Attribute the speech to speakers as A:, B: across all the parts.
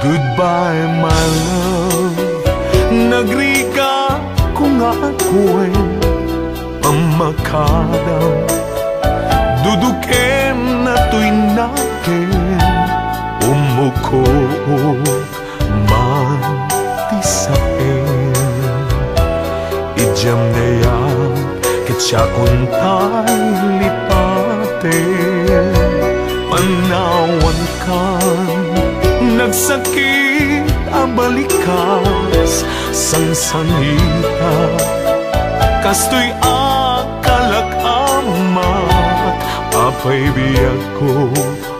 A: Goodbye my love, nagrika ko nga ako'y pamakadam. Duduken na to'y nakin, umuko man tisain. Ijam na yan, kitsa kung tayo lipatin. Panawan kan, nagsakit ang balikas sang sangita. Kastoy akalak amat, apay biyag ko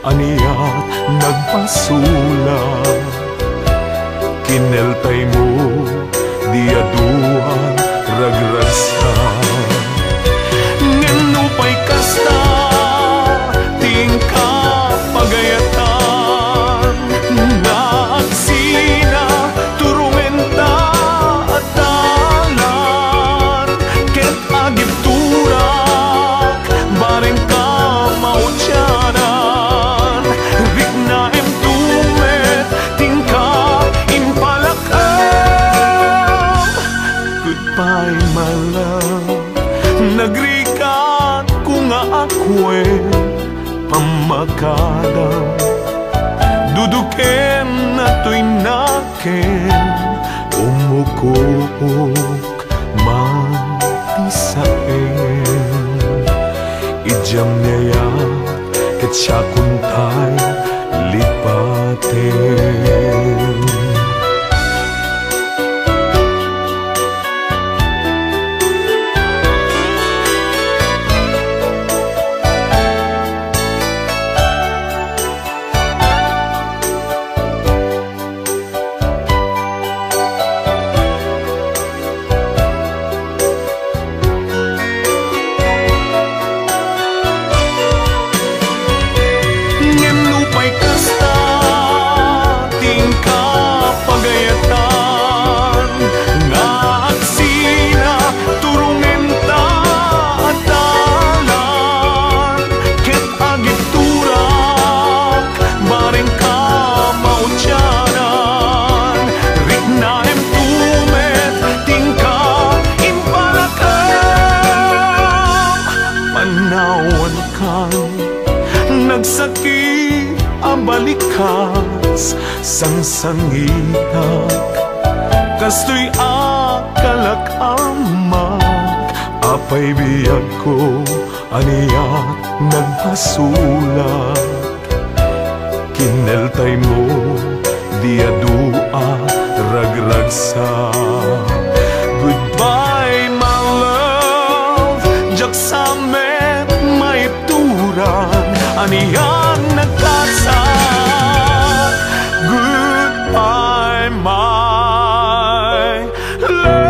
A: aniyat nagpasulat. Kineltay mo di aduha ragragsa. Ngenupay kasta tingka pagayatan, naagsina turungen ta at talan. Ket agip turak bareng ka mautyanan. Rik na emtumet tingka impalakam. Goodbye my love, nagrikat ko nga ako'y pamakadam. Duduken na to'y nakin, umukok man tisain. Ijam niya yan, kitsa kuntay lipatin. Nagsakit ang balikas sang sangitak. Kastoy akalak amak, apay biyag ko aniyat nagpasulat. Kineltay mo di adua ragragsa. Goodbye my love, jaksamet maipturan, aniyan nagkasat. Goodbye my love.